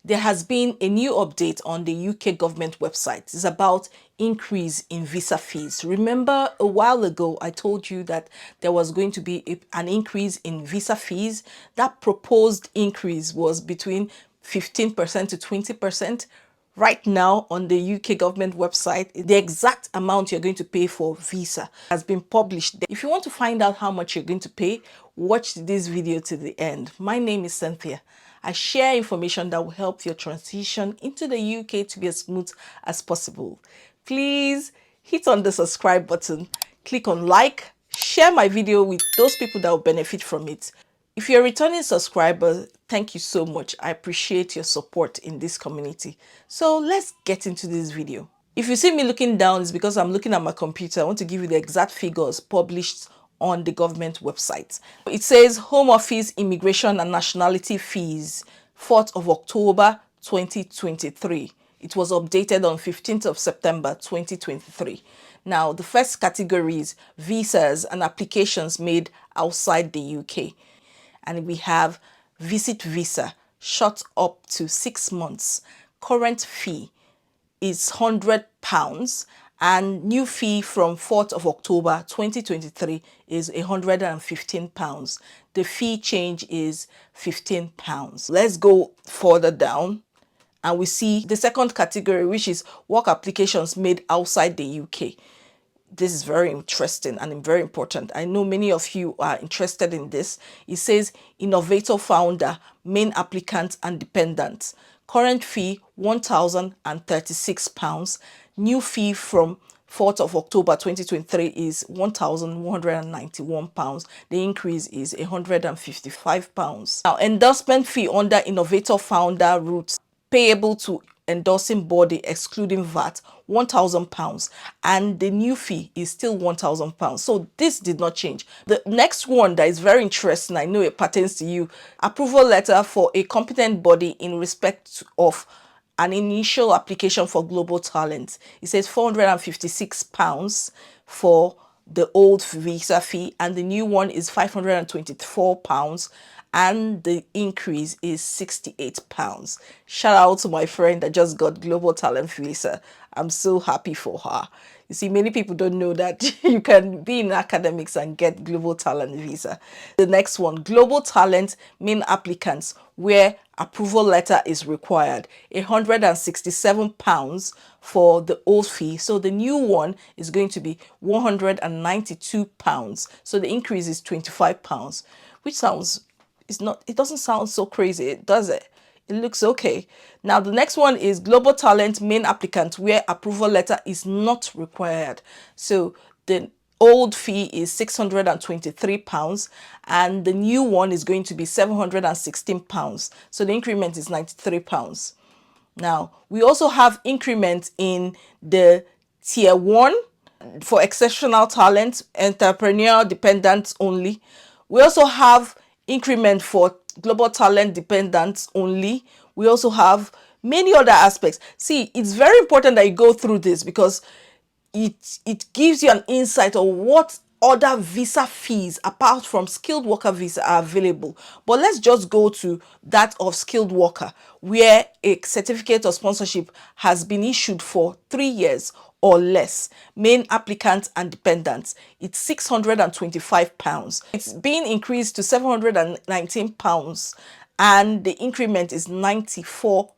There has been a new update on the UK government website. It's about increase in visa fees. Remember a while ago I told you that there was going to be an increase in visa fees. That proposed increase was between 15% to 20%. Right now on the UK government website, the exact amount you're going to pay for visa has been published. If you want to find out how much you're going to pay, watch this video to the end. My name is Cynthia. I share information that will help your transition into the UK to be as smooth as possible. Please hit on the subscribe button, click on like, share my video with those people that will benefit from it. If you're a returning subscriber, thank you so much. I appreciate your support in this community. So let's get into this video. If you see me looking down, it's because I'm looking at my computer. I want to give you the exact figures published on the government website. It says Home Office Immigration and Nationality Fees, 4th of October 2023. It was updated on 15th of September 2023. Now, the first category is visas and applications made outside the UK. And we have visit visa, short up to 6 months. Current fee is £100 and new fee from 4th of October 2023 is £115. The fee change is £15. Let's go further down and we see the second category, which is work applications made outside the UK. This is very interesting and very important. I know many of you are interested in this. It says innovator founder, main applicant and dependent. Current fee £1,036. New fee from 4th of October 2023 is £1,191. The increase is £155. Now, endorsement fee under innovator founder route payable to endorsing body excluding VAT, £1,000, and the new fee is still £1,000. So this did not change. The next one that is very interesting, I know it pertains to you, approval letter for a competent body in respect of an initial application for global talent. It says £456 for the old visa fee and the new one is £524 and the increase is £68. Shout out to my friend that just got global talent visa. I'm so happy for her. You see, many people don't know that you can be in academics and get global talent visa. The next one, global talent main applicants where approval letter is required, £167 for the old fee. So the new one is going to be £192. So the increase is £25, which sounds, it doesn't sound so crazy, does it? It looks okay. Now the next one is global talent main applicant where approval letter is not required. So the old fee is £623 and the new one is going to be £716. So the increment is £93. Now we also have increment in the tier 1 for exceptional talent, entrepreneur dependents only. We also have increment for global talent dependents only. We also have many other aspects. See, it's very important that you go through this because it gives you an insight on what other visa fees apart from skilled worker visa are available. But let's just go to that of skilled worker where a certificate of sponsorship has been issued for 3 years or less, main applicants and dependents. It's £625. It's been increased to £719 and the increment is £94.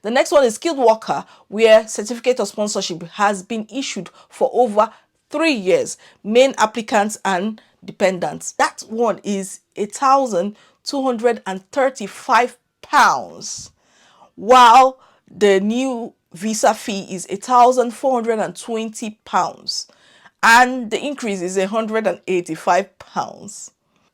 The next one is skilled worker where certificate of sponsorship has been issued for over 3 years, main applicants and dependents. That one is £1,235, while the new visa fee is £1,420 and the increase is £185.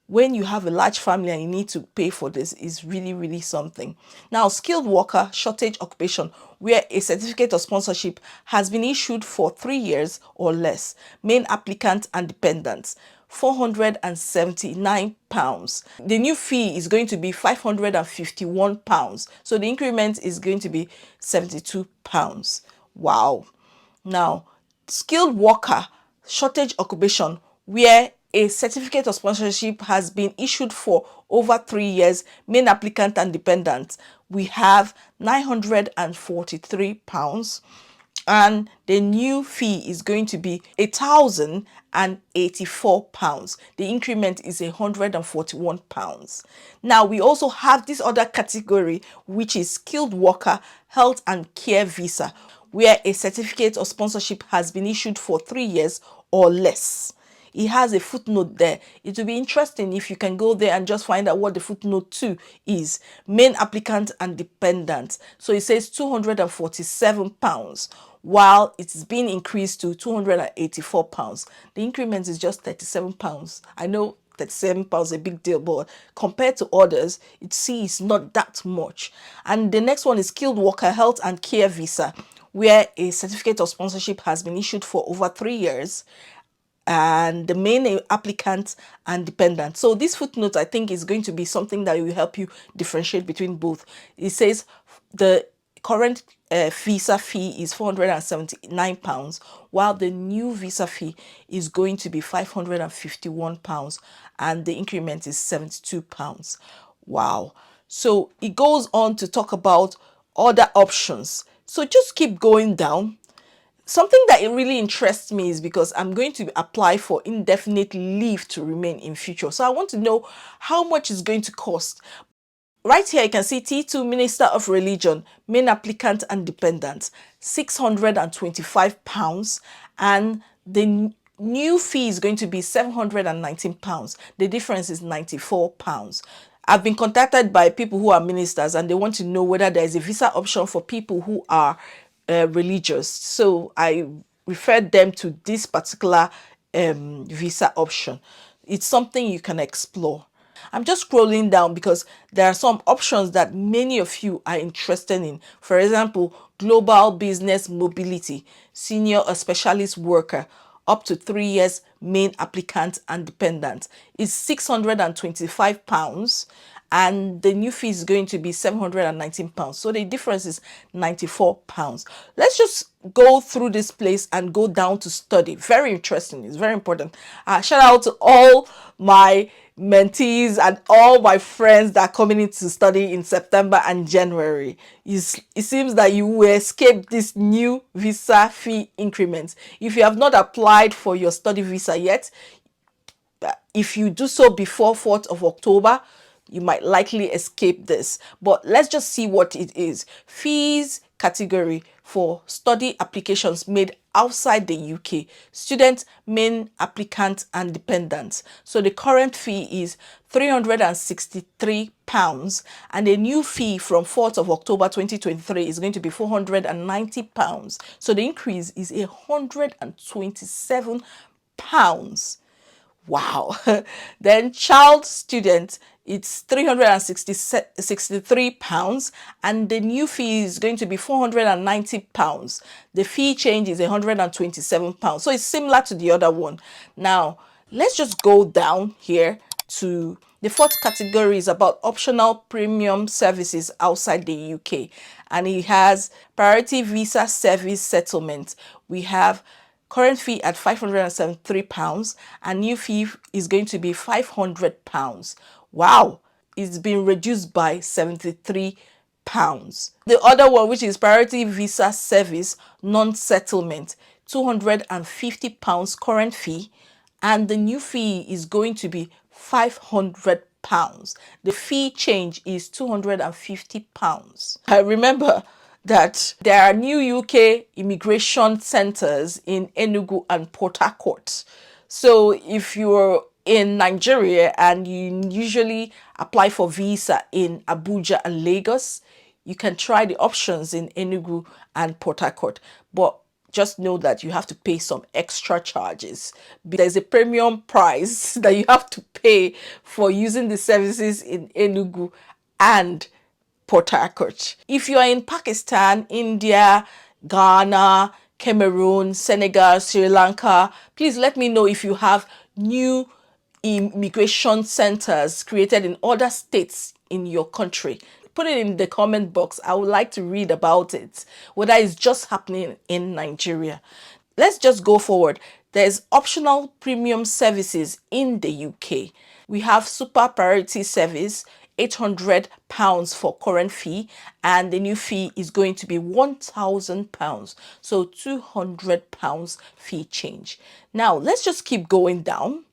When you have a large family and you need to pay for this, is really something. Now, skilled worker shortage occupation where a certificate of sponsorship has been issued for 3 years or less, main applicant and dependents, £479. The new fee is going to be £551. So the increment is going to be £72. Wow. Now, skilled worker shortage occupation where a certificate of sponsorship has been issued for over 3 years, main applicant and dependent, we have £943, and the new fee is going to be £1,084. The increment is £141. Now we also have this other category, which is skilled worker health and care visa, where a certificate of sponsorship has been issued for 3 years or less. It has a footnote there. It will be interesting if you can go there and just find out what the footnote 2 is. Main applicant and dependent. So it says £247, while it's been increased to £284. The increment is just £37. I know £37 is a big deal, but compared to others, it's not that much. And the next one is skilled worker health and care visa, where a certificate of sponsorship has been issued for over 3 years, and the main applicant and dependent. So this footnote, I think, is going to be something that will help you differentiate between both. It says the current visa fee is £479, while the new visa fee is going to be £551, and the increment is £72. Wow. So it goes on to talk about other options. So just keep going down. Something that it really interests me is because I'm going to apply for indefinite leave to remain in future. So I want to know how much it's going to cost. Right here, you can see T2 Minister of Religion, main applicant and dependent, £625, and the new fee is going to be £719. The difference is £94. I've been contacted by people who are ministers, and they want to know whether there is a visa option for people who are religious. So I referred them to this particular visa option. It's something you can explore. I'm just scrolling down because there are some options that many of you are interested in. For example, global business mobility, senior or specialist worker, up to 3 years, main applicant and dependent, is £625, and the new fee is going to be £719. So the difference is £94. Let's just go through this place and go down to study. Very interesting. It's very important. Shout out to all my mentees and all my friends that are coming in to study in September and January. It seems that you will escape this new visa fee increment. If you have not applied for your study visa yet, if you do so before 4th of October, you might likely escape this. But let's just see what it is. Fees category for study applications made outside the UK. Student, main applicant and dependent. So the current fee is £363, and a new fee from 4th of October 2023 is going to be £490. So the increase is £127. Wow. Then child student, it's £363, and the new fee is going to be £490. The fee change is £127. So it's similar to the other one. Now, let's just go down here to the fourth category. Is about optional premium services outside the UK, and it has priority visa service settlement. We have current fee at £573, and new fee is going to be £500. Wow, it's been reduced by £73. The other one, which is priority visa service non-settlement, £250 current fee, and the new fee is going to be £500. The fee change is £250. I remember that there are new UK immigration centers in Enugu and Port Harcourt. So if you're in Nigeria and you usually apply for visa in Abuja and Lagos, you can try the options in Enugu and Port Harcourt. But just know that you have to pay some extra charges. There's a premium price that you have to pay for using the services in Enugu and Port Harcourt. If you are in Pakistan, India, Ghana, Cameroon, Senegal, Sri Lanka, please let me know if you have new immigration centers created in other states in your country. Put it in the comment box. I would like to read about it, whether it's just happening in Nigeria. Let's just go forward. There's optional premium services in the UK. We have super priority service, £800 for current fee, and the new fee is going to be £1,000. So £200 fee change. Now let's just keep going down.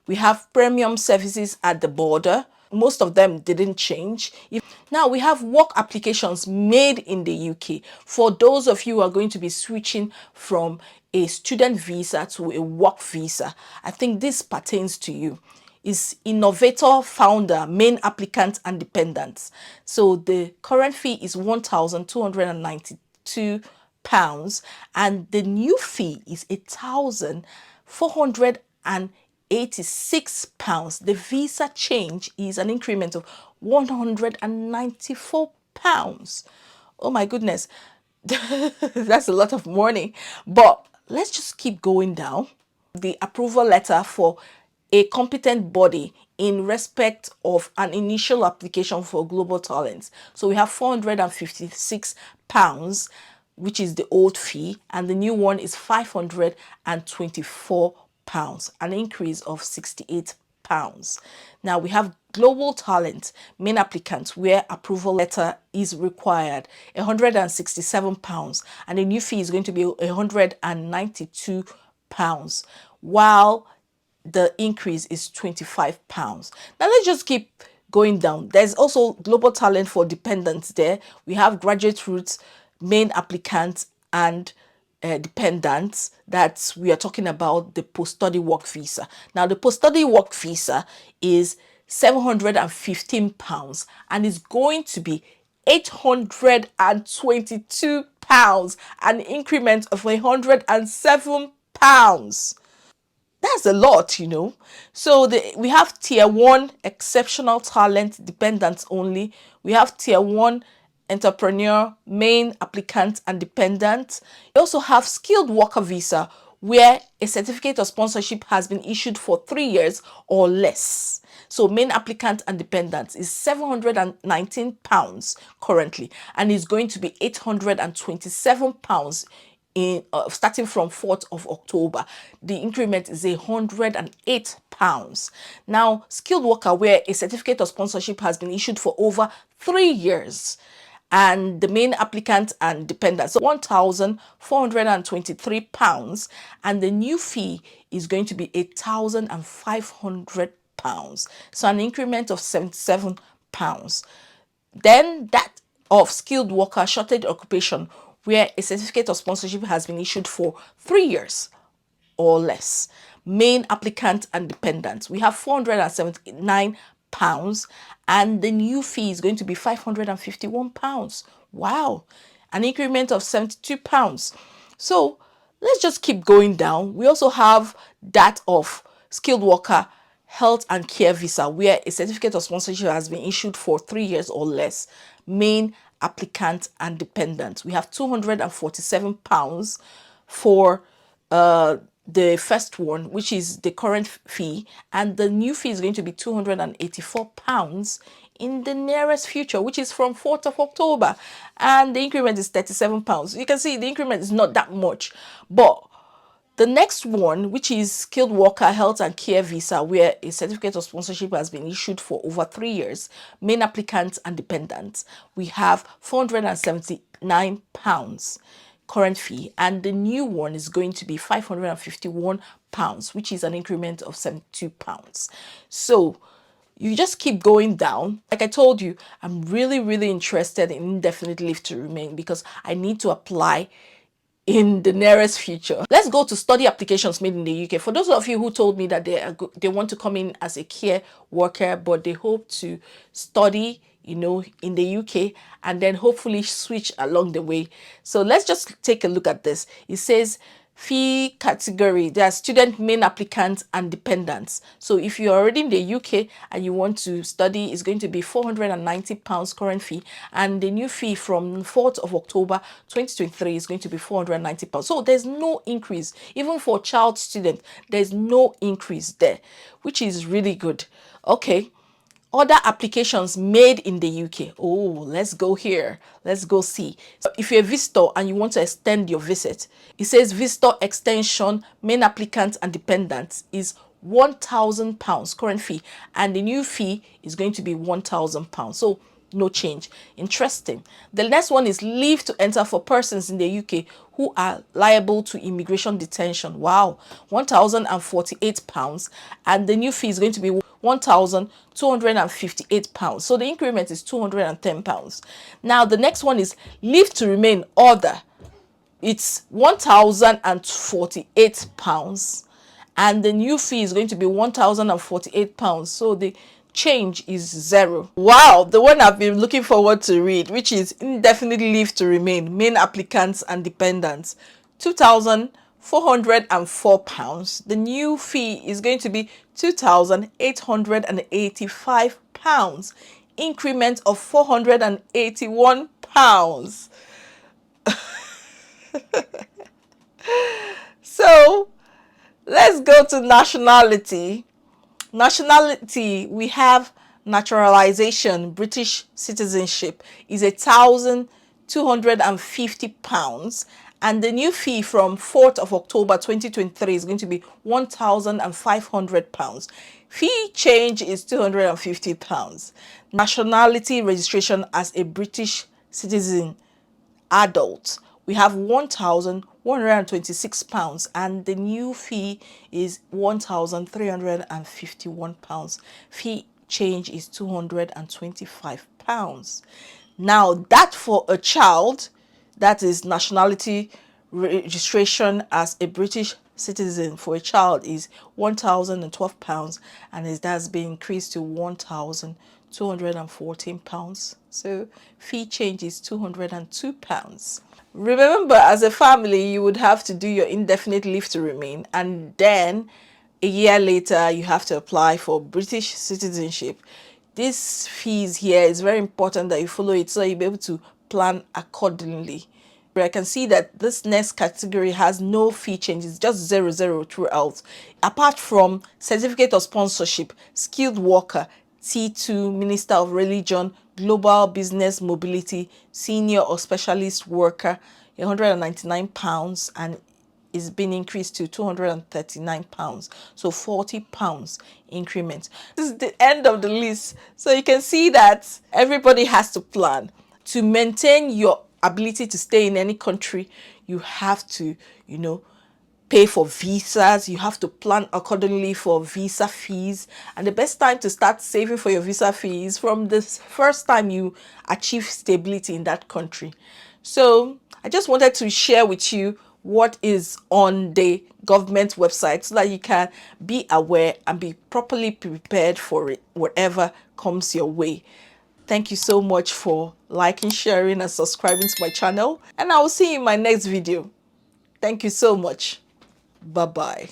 We have premium services at the border. Most of them didn't change. Now we have work applications made in the UK. For those of you who are going to be switching from a student visa to a work visa, I think this pertains to you. Is innovator, founder, main applicant, and dependents. So the current fee is £1,292, and the new fee is £1,486. The visa change is an increment of £194. Oh my goodness. That's a lot of money. But let's just keep going down. The approval letter for a competent body in respect of an initial application for global talents. So we have £456, which is the old fee, and the new one is £524, an increase of £68. Now we have global talent main applicants where approval letter is required, £167, and the new fee is going to be £192, while the increase is £25. Now let's just keep going down. There's also global talent for dependents there. We have graduate routes, main applicants, and dependents. That we are talking about the post-study work visa. Now the post-study work visa is £715 and is going to be £822, an increment of £107. That's a lot, you know. So we have tier 1 exceptional talent dependents only. We have tier 1 entrepreneur, main applicant, and dependent. We also have skilled worker visa where a certificate of sponsorship has been issued for 3 years or less. So main applicant and dependent is £719 currently, and is going to be £827 in starting from 4th of October. The increment is £108. Now, skilled worker where a certificate of sponsorship has been issued for over 3 years, and the main applicant and dependent, so £1,423, and the new fee is going to be £1,500, so an increment of £77. Then that of skilled worker shortage occupation where a certificate of sponsorship has been issued for 3 years or less, main applicant and dependent, we have £479, and the new fee is going to be £551. Wow, an increment of £72. So let's just keep going down. We also have that of skilled worker health and care visa where a certificate of sponsorship has been issued for 3 years or less, main applicant and dependent. We have £247 for the first one, which is the current fee, and the new fee is going to be £284 in the nearest future, which is from 4th of October, and the increment is £37. You can see the increment is not that much, but the next one, which is skilled worker health and care visa, where a certificate of sponsorship has been issued for over 3 years, main applicants and dependents, we have £479 current fee, and the new one is going to be £551, which is an increment of £72. So you just keep going down. Like I told you, I'm really interested in indefinite leave to remain because I need to apply in the nearest future. Let's go to study applications made in the UK. For those of you who told me that they want to come in as a care worker, but they hope to study, you know, in the UK and then hopefully switch along the way. So let's just take a look at this. It says fee category, there are student, main applicants, and dependents. So if you're already in the UK and you want to study, it's going to be £490 current fee, and the new fee from 4th of October 2023 is going to be £490. So there's no increase. Even for child student, there's no increase there, which is really good. Okay, Other applications made in the UK. Oh, let's go here. Let's go see. So if you're a visitor and you want to extend your visit, it says visitor extension, main applicant and dependent is £1,000 current fee, and the new fee is going to be £1,000. So no change. Interesting. The next one is leave to enter for persons in the UK who are liable to immigration detention. Wow, £1,048, and the new fee is going to be £1,258. So the increment is £210. Now the next one is leave to remain other. It's £1,048, and the new fee is going to be £1,048. So the change is zero. Wow, the one I've been looking forward to read, which is indefinite leave to remain, main applicants and dependents, £2,404. The new fee is going to be £2,885, increment of £481. So let's go to nationality. Nationality, we have naturalization, British citizenship is £1,250, and the new fee from 4th of October 2023 is going to be £1,500. Fee change is £250. Nationality registration as a British citizen adult, we have £1,126, and the new fee is £1,351. Fee change is £225. Now that for a child, that is nationality registration as a British citizen for a child is £1,012, and it has been increased to £1,214. So fee change is £202. Remember, as a family, you would have to do your indefinite leave to remain, and then a year later you have to apply for British citizenship. This fees here is very important that you follow it so you'll be able to plan accordingly. I can see that this next category has no fee changes, just 00 throughout, apart from certificate of sponsorship, skilled worker, T2, Minister of Religion, Global Business Mobility, Senior or Specialist Worker, £199, and is being increased to £239. So £40 increment. This is the end of the list. So you can see that everybody has to plan. To maintain your ability to stay in any country, you have to, pay for visas. You have to plan accordingly for visa fees, and the best time to start saving for your visa fees from the first time you achieve stability in that country. So I just wanted to share with you what is on the government website so that you can be aware and be properly prepared for it, whatever comes your way. Thank you so much for liking, sharing, and subscribing to my channel, and I will see you in my next video. Thank you so much. Bye-bye.